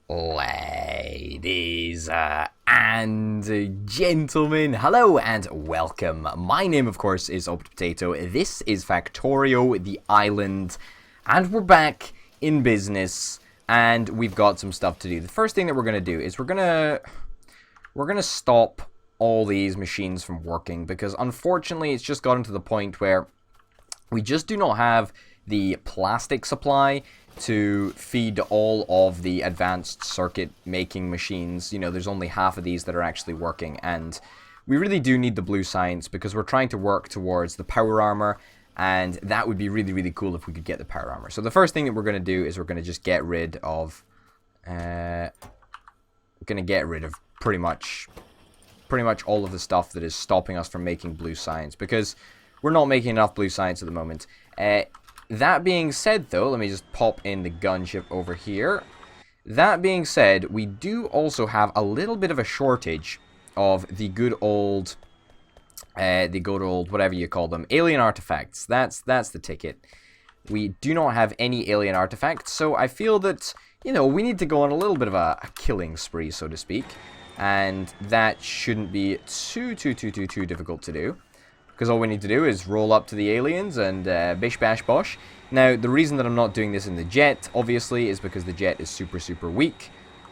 Ladies and gentlemen, hello and welcome. My name, of course, is Potato. This is Factorio, the island, and we're back in business, and we've got some stuff to do. The first thing that we're gonna do is we're gonna stop all these machines from working, because unfortunately it's just gotten to the point where we just do not have the plastic supply to feed all of the advanced circuit making machines. You know, there's only half of these that are actually working, and we really do need the blue science because we're trying to work towards the power armor, and that would be really, really cool if we could get the power armor. So the first thing that we're going to do is we're going to just get rid of pretty much all of the stuff that is stopping us from making blue science, because we're not making enough blue science at the moment. That being said, though, let me just pop in the gunship over here. That being said, we do also have a little bit of a shortage of the good old whatever you call them, alien artifacts. That's the ticket. We do not have any alien artifacts, so I feel that, you know, we need to go on a little bit of a killing spree, so to speak, and that shouldn't be too difficult to do. Because all we need to do is roll up to the aliens and bish bash bosh. Now, the reason that I'm not doing this in the jet, obviously, is because the jet is super weak.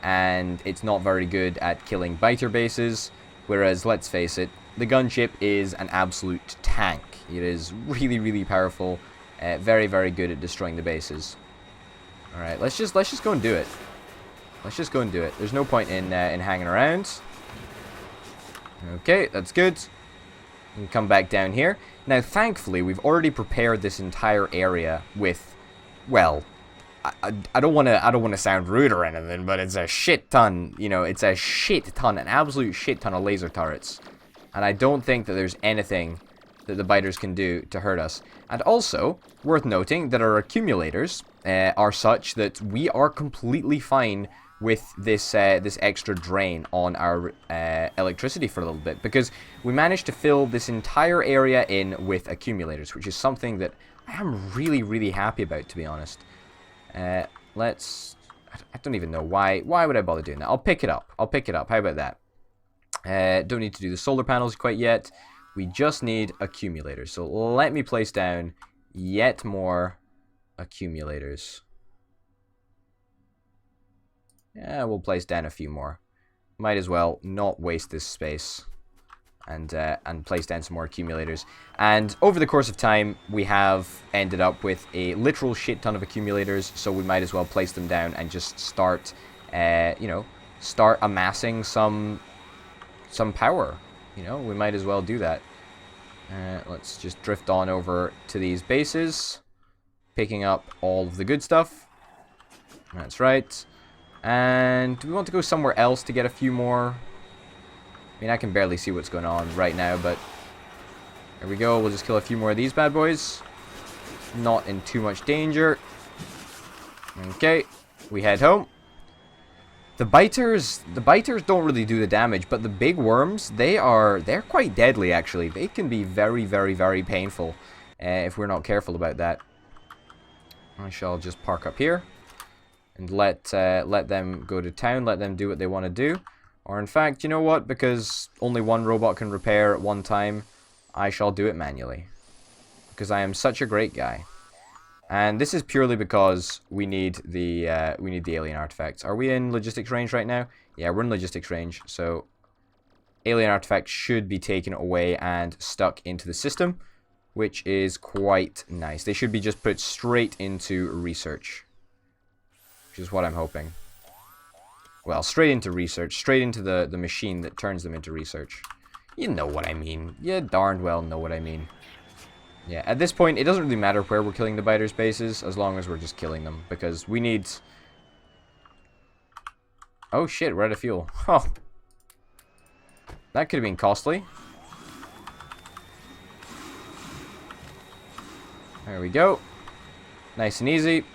And it's not very good at killing biter bases. Whereas, let's face it, the gunship is an absolute tank. It is really powerful. Very good at destroying the bases. Alright, let's just go and do it. Let's just go and do it. There's no point in hanging around. Okay, that's good. And come back down here. Now, thankfully, we've already prepared this entire area with, well, I don't want to sound rude or anything, but it's a shit ton, you know, it's a shit ton, an absolute shit ton of laser turrets. And I don't think that there's anything that the biters can do to hurt us. And also, worth noting that our accumulators are such that we are completely fine with this this extra drain on our electricity for a little bit, because we managed to fill this entire area in with accumulators, which is something that I am really happy about, to be honest. I don't even know why would I bother doing that. I'll pick it up. How about that? Don't need to do the solar panels quite yet. We just need accumulators. So let me place down yet more accumulators. Yeah, we'll place down a few more. Might as well not waste this space, and place down some more accumulators. And over the course of time, we have ended up with a literal shit ton of accumulators, so we might as well place them down and just start, you know, start amassing some power. You know, we might as well do that. Let's just drift on over to these bases, picking up all of the good stuff. That's right. And do we want to go somewhere else to get a few more? I mean, I can barely see what's going on right now, but there we go. We'll just kill a few more of these bad boys. Not in too much danger. Okay, we head home. The biters don't really do the damage, but the big worms, they're quite deadly, actually. They can be very painful if we're not careful about that. I shall just park up here and let them go to town, let them do what they want to do. Or in fact, you know what? Because only one robot can repair at one time, I shall do it manually. Because I am such a great guy. And this is purely because we need the alien artifacts. Are we in logistics range right now? Yeah, we're in logistics range. So alien artifacts should be taken away and stuck into the system, which is quite nice. They should be just put straight into research, which is what I'm hoping. Well, straight into research, straight into the machine that turns them into research. You know what I mean. You darn well know what I mean. Yeah, at this point, it doesn't really matter where we're killing the biters' bases, as long as we're just killing them, because we need... Oh shit, we're out of fuel. Oh. That could have been costly. There we go. Nice and easy.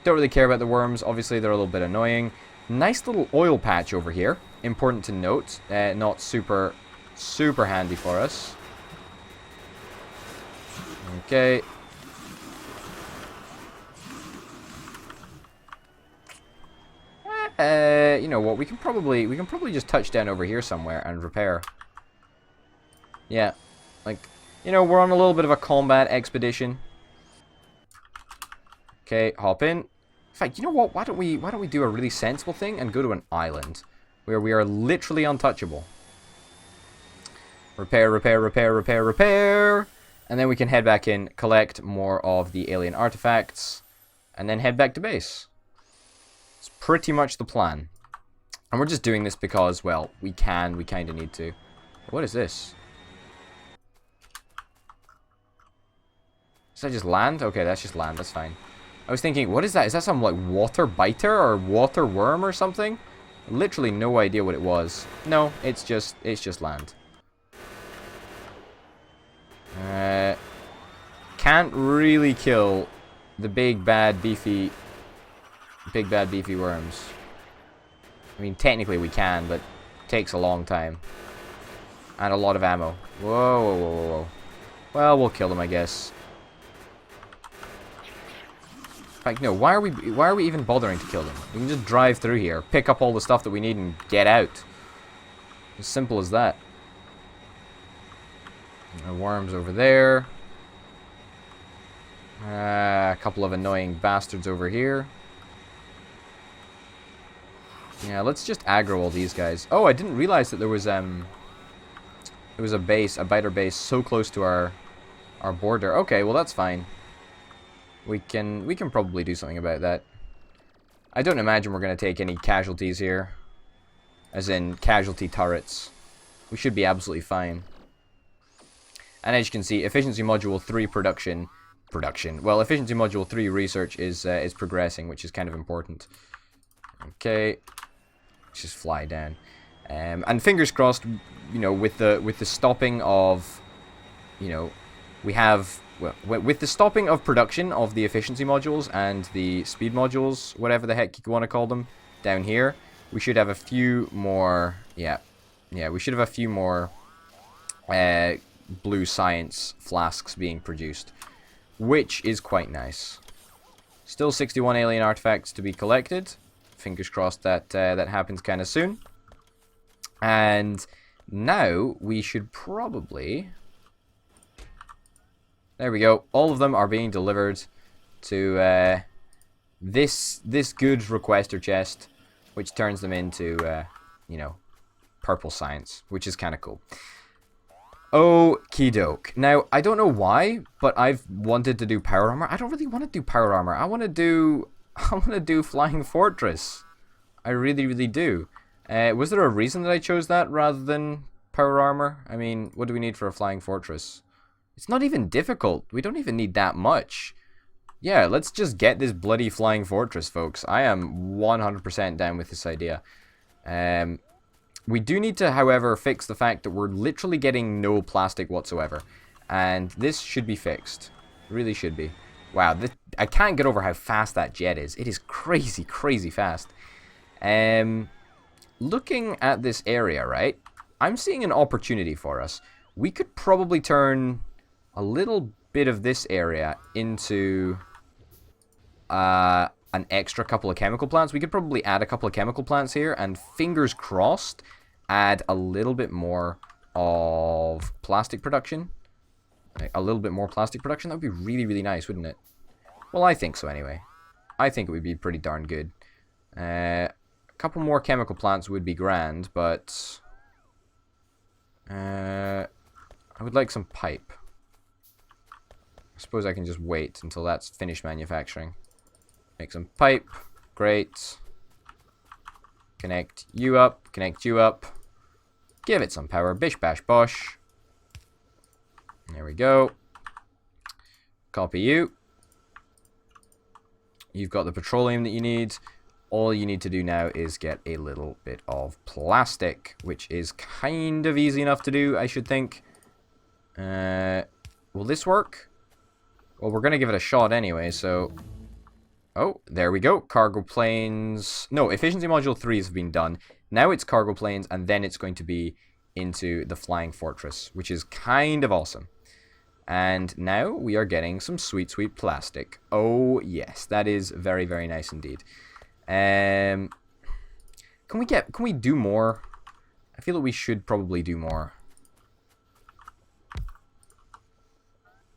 Don't really care about the worms. Obviously, they're a little bit annoying. Nice little oil patch over here. Important to note. Not super handy for us. Okay. you know what? We can probably just touch down over here somewhere and repair. Yeah, like, you know, we're on a little bit of a combat expedition. Okay, hop in. In fact, you know what? Why don't we do a really sensible thing and go to an island where we are literally untouchable. Repair, repair, repair, repair, repair. And then we can head back in, collect more of the alien artifacts, and then head back to base. It's pretty much the plan. And we're just doing this because, well, we kind of need to. What is this? Is that just land? Okay, that's just land, that's fine. I was thinking, what is that? Is that some, like, water biter or water worm or something? Literally no idea what it was. No, it's just land. Can't really kill the big bad beefy worms. I mean, technically we can, but it takes a long time. And a lot of ammo. Whoa, whoa, whoa, whoa, whoa. Well, we'll kill them, I guess. In fact, no, why are we even bothering to kill them? We can just drive through here, pick up all the stuff that we need and get out. As simple as that. Worms over there. A couple of annoying bastards over here. Yeah, let's just aggro all these guys. Oh, I didn't realize that there was a base, a biter base, so close to our border. Okay, well that's fine. We can probably do something about that. I don't imagine we're going to take any casualties here. As in, casualty turrets. We should be absolutely fine. And as you can see, Efficiency Module 3 production. Well, Efficiency Module 3 research is progressing, which is kind of important. Okay. Let's just fly down. And fingers crossed, you know, with the stopping of, you know, we have... Well, with the stopping of production of the efficiency modules and the speed modules, whatever the heck you want to call them, down here, we should have a few more, yeah, we should have a few more blue science flasks being produced, which is quite nice. Still 61 alien artifacts to be collected. Fingers crossed that that happens kind of soon. And now we should probably... There we go. All of them are being delivered to this goods requester chest, which turns them into, you know, purple science, which is kind of cool. Okie doke. Now, I don't know why, but I've wanted to do power armor. I don't really want to do power armor. I want to do Flying Fortress. I really, really do. Was there a reason that I chose that rather than power armor? I mean, what do we need for a Flying Fortress? It's not even difficult. We don't even need that much. Yeah, let's just get this bloody Flying Fortress, folks. I am 100% down with this idea. We do need to, however, fix the fact that we're literally getting no plastic whatsoever. And this should be fixed. It really should be. Wow, I can't get over how fast that jet is. It is crazy, crazy fast. Looking at this area, right? I'm seeing an opportunity for us. We could probably turn a little bit of this area into an extra couple of chemical plants. We could probably add a couple of chemical plants here, and fingers crossed, add a little bit more of plastic production. A little bit more plastic production. That would be really, really nice, wouldn't it? Well, I think so anyway. I think it would be pretty darn good. A couple more chemical plants would be grand, but I would like some pipe. I suppose I can just wait until that's finished manufacturing. Make some pipe. Great. Connect you up. Connect you up. Give it some power. Bish bash bosh. There we go. Copy you. You've got the petroleum that you need. All you need to do now is get a little bit of plastic, which is kind of easy enough to do, I should think. Will this work? Well, we're going to give it a shot anyway, so... Oh, there we go. Cargo planes... No, Efficiency Module 3 has been done. Now it's cargo planes, and then it's going to be into the Flying Fortress, which is kind of awesome. And now we are getting some sweet, sweet plastic. Oh, yes. That is very, very nice indeed. Can Can we do more? I feel like we should probably do more.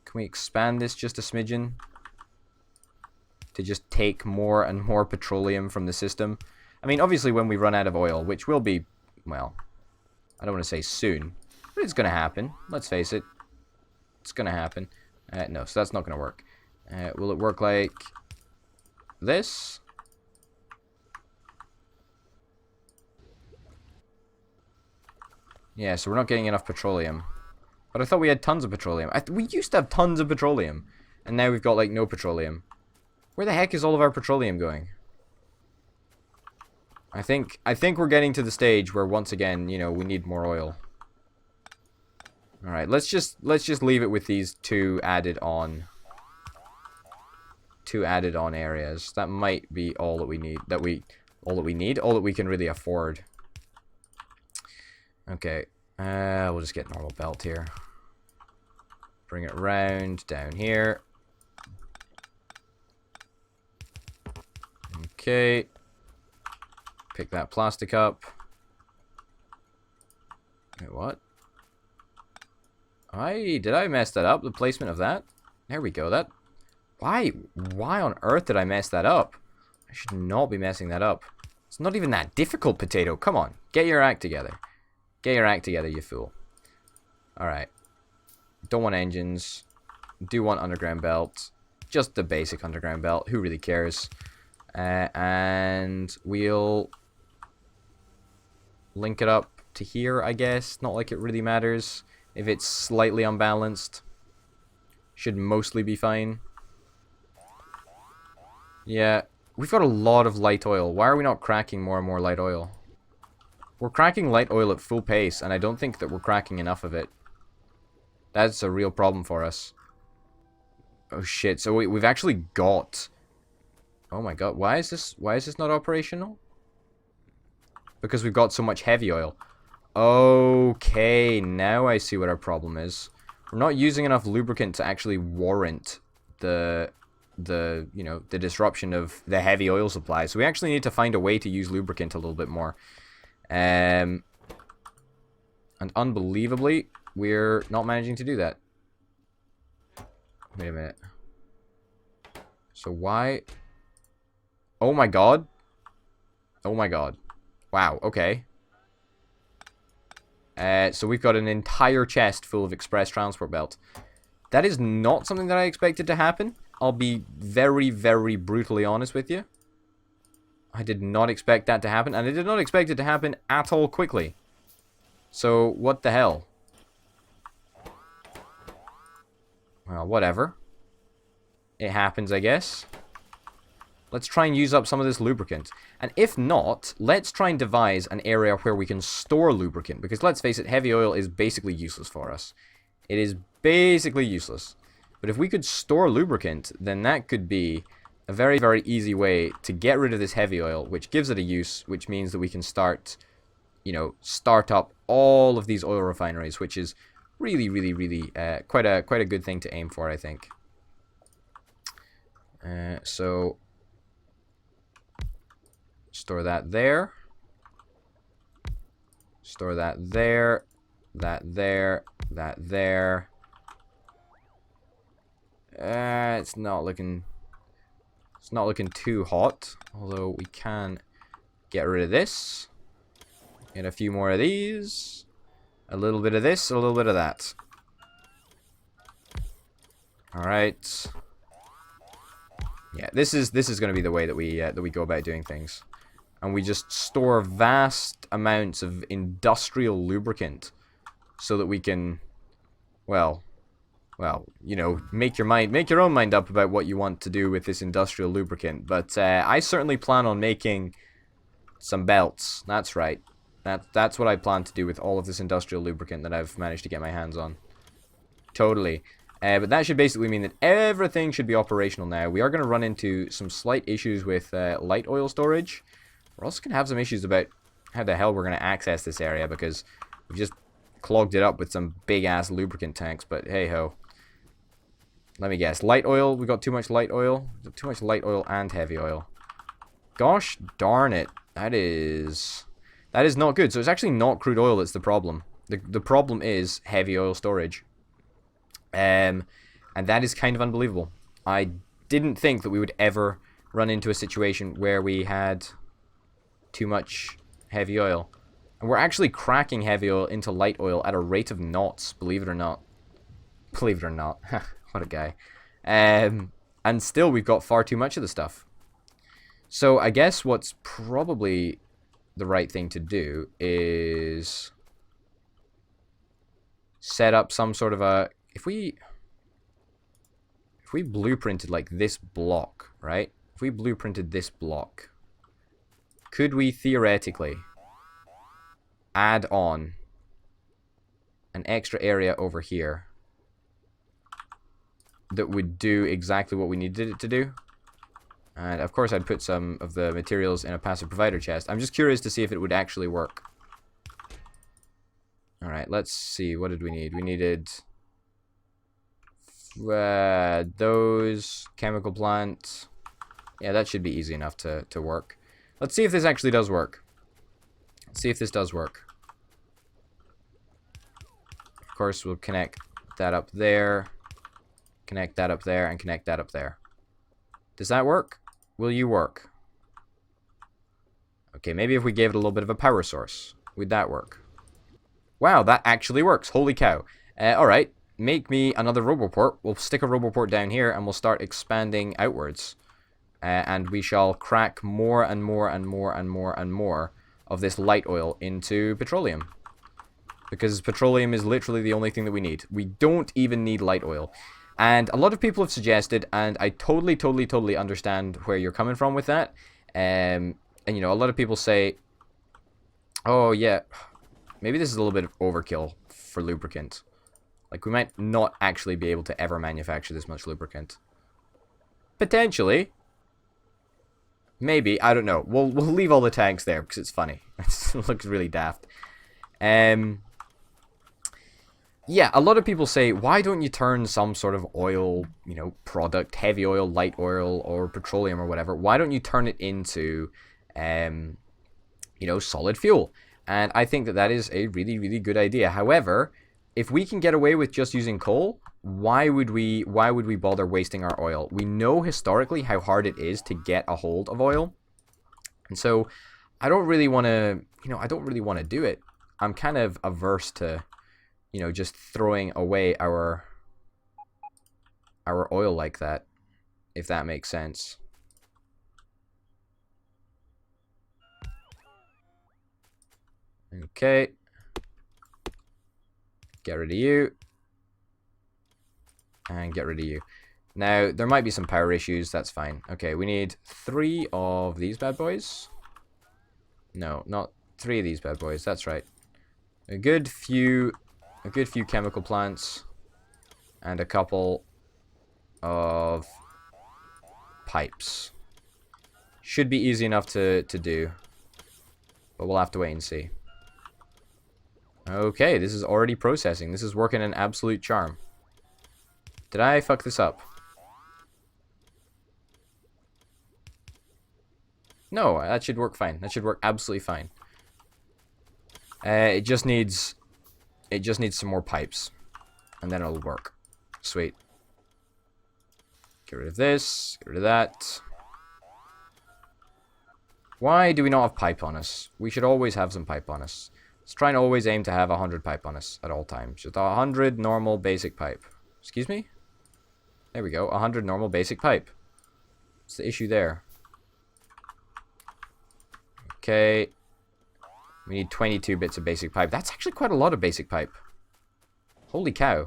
Can we expand this just a smidgen? To just take more and more petroleum from the system? I mean, obviously when we run out of oil, which will be, well, I don't want to say soon, but it's going to happen. Let's face it. It's going to happen. No, so that's not going to work. Will it work like this? Yeah, so we're not getting enough petroleum. But I thought we had tons of petroleum. We used to have tons of petroleum. And now we've got, like, no petroleum. Where the heck is all of our petroleum going? I think we're getting to the stage where, once again, you know, we need more oil. Alright, let's just leave it with these two added on. Two added on areas. That might be all that we need. All that we can really afford. Okay. We'll just get normal belt here. Bring it round down here. Okay. Pick that plastic up. Wait, what? Did I mess that up? The placement of that? There we go. Why on earth did I mess that up? I should not be messing that up. It's not even that difficult, Potato. Come on. Get your act together. Get your act together, you fool. Alright. Don't want engines. Do want underground belt. Just the basic underground belt. Who really cares? And we'll link it up to here, I guess. Not like it really matters. If it's slightly unbalanced, should mostly be fine. Yeah, we've got a lot of light oil. Why are we not cracking more and more light oil? We're cracking light oil at full pace, and I don't think that we're cracking enough of it. That's a real problem for us. Oh shit, so we've actually got... Oh my god, why is this not operational? Because we've got so much heavy oil. Okay, now I see what our problem is. We're not using enough lubricant to actually warrant the disruption of the heavy oil supply. So we actually need to find a way to use lubricant a little bit more. And unbelievably, we're not managing to do that. Wait a minute. So why... Oh my god. Oh my god. Wow, okay. So we've got an entire chest full of express transport belt. That is not something that I expected to happen. I'll be very, very brutally honest with you. I did not expect that to happen, and I did not expect it to happen at all quickly. So, what the hell? Well, whatever. It happens, I guess. Let's try and use up some of this lubricant. And if not, let's try and devise an area where we can store lubricant. Because let's face it, heavy oil is basically useless for us. It is basically useless. But if we could store lubricant, then that could be a very, very easy way to get rid of this heavy oil, which gives it a use, which means that we can start, you know, start up all of these oil refineries, which is really, really, really quite a good thing to aim for, I think. So... store that there. Store that there. That there. That there. It's not looking too hot. Although we can get rid of this. Get a few more of these. A little bit of this, a little bit of that. Alright. Yeah, this is going to be the way that we go about doing things. And we just store vast amounts of industrial lubricant so that we can, well, you know, make your own mind up about what you want to do with this industrial lubricant. But I certainly plan on making some belts. That's right. That's what I plan to do with all of this industrial lubricant that I've managed to get my hands on. Totally. But that should basically mean that everything should be operational now. We are going to run into some slight issues with light oil storage. We're also going to have some issues about how the hell we're going to access this area, because we've just clogged it up with some big-ass lubricant tanks, but hey-ho. Let me guess. Light oil? We got too much light oil? Too much light oil and heavy oil. Gosh darn it. That is That is not good. So it's actually not crude oil that's the problem. The problem is heavy oil storage. And that is kind of unbelievable. I didn't think that we would ever run into a situation where we had too much heavy oil. And we're actually cracking heavy oil into light oil at a rate of knots, believe it or not. Believe it or not. What a guy. And still we've got far too much of the stuff. So I guess what's probably the right thing to do is set up some sort of a... If we blueprinted like this block, right? If we blueprinted this block, could we theoretically add on an extra area over here that would do exactly what we needed it to do? And of course I'd put some of the materials in a passive provider chest. I'm just curious to see if it would actually work. Alright, let's see. What did we need? We needed those, chemical plant. Yeah, that should be easy enough to work. Let's see if this actually does work. Let's see if this does work. Of course, we'll connect that up there, connect that up there, and connect that up there. Does that work? Will you work? Okay, maybe if we gave it a little bit of a power source, would that work? Wow, that actually works. Holy cow. Alright, make me another roboport. We'll stick a roboport down here, and we'll start expanding outwards. And we shall crack more and more and more and more and more of this light oil into petroleum. Because petroleum is literally the only thing that we need. We don't even need light oil. And a lot of people have suggested, and I totally understand where you're coming from with that. And you know, a lot of people say, oh yeah, maybe this is a little bit of overkill for lubricant. Like, we might not actually be able to ever manufacture this much lubricant. Potentially. Maybe, I don't know. We'll leave all the tanks there because it's funny. It looks really daft. Yeah, a lot of people say, why don't you turn some sort of oil, you know, product, heavy oil, light oil, or petroleum or whatever, why don't you turn it into, you know, solid fuel? And I think that that is a really good idea. However, if we can get away with just using coal, why would we bother wasting our oil? We know historically how hard it is to get a hold of oil. And so I don't really want to, you know, I don't really want to do it. I'm kind of averse to, you know, just throwing away our oil like that, if that makes sense. Okay. Get rid of you. And get rid of you. Now, there might be some power issues, that's fine. Okay, we need 3 of these bad boys. No, not 3 of these bad boys, that's right. A good few chemical plants. And a couple of pipes. Should be easy enough to do. But we'll have to wait and see. Okay, this is already processing. This is working an absolute charm. Did I fuck this up? No, that should work fine. That should work absolutely fine. It just needs some more pipes. And then it'll work. Sweet. Get rid of this. Get rid of that. Why do we not have pipe on us? We should always have some pipe on us. Let's try and always aim to have 100 pipe on us at all times. Just 100 normal basic pipe. Excuse me? There we go. 100 normal basic pipe. What's the issue there? Okay. We need 22 bits of basic pipe. That's actually quite a lot of basic pipe. Holy cow.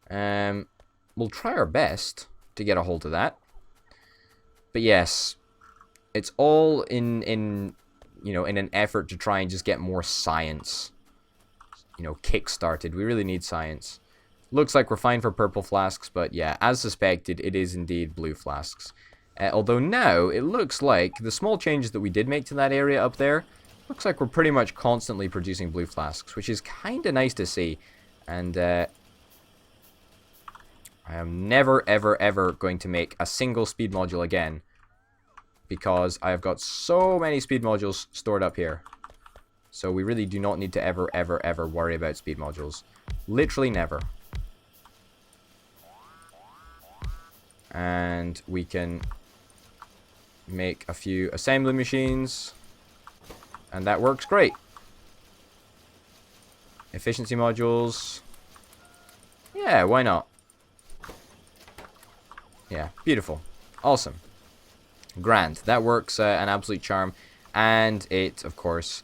We'll try our best to get a hold of that. But yes, it's all in you know, in an effort to try and just get more science, you know, kick-started. We really need science. Looks like we're fine for purple flasks, but yeah, as suspected, it is indeed blue flasks. Although now, it looks like the small changes that we did make to that area up there, looks like we're pretty much constantly producing blue flasks, which is kind of nice to see. And I am never, ever going to make a single speed module again, because I have got so many speed modules stored up here. So we really do not need to ever worry about speed modules. Literally never. And we can make a few assembly machines. And that works great. Efficiency modules. Yeah, why not? Yeah, beautiful. Awesome. Grand. That works an absolute charm. And it, of course,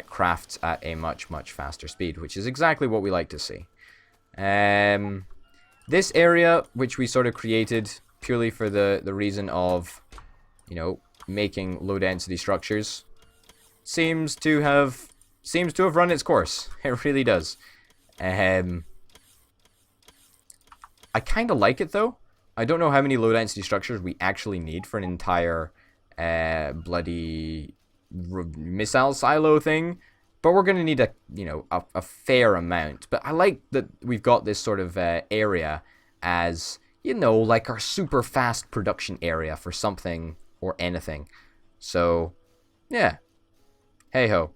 crafts at a much faster speed, which is exactly what we like to see. This area, which we sort of created purely for the reason of, you know, making low-density structures, seems to have run its course. It really does. I kind of like it, though. I don't know how many low-density structures we actually need for an entire bloody missile silo thing, but we're going to need a fair amount. But I like that we've got this sort of area as, you know, like our super fast production area for something or anything. So, yeah. Hey-ho.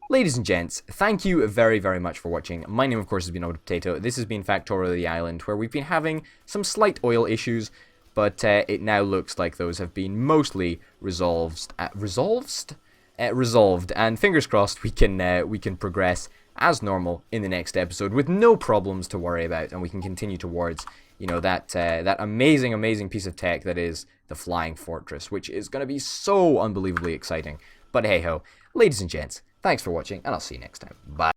Ladies and gents, thank you very much for watching. My name, of course, has been Potato. This has been Factorio the Island, where we've been having some slight oil issues, but it now looks like those have been mostly resolved. And fingers crossed we can progress as normal in the next episode with no problems to worry about, and we can continue towards, you know, that amazing piece of tech that is the Flying Fortress, which is going to be so unbelievably exciting. But hey ho, ladies and gents, thanks for watching, and I'll see you next time. Bye.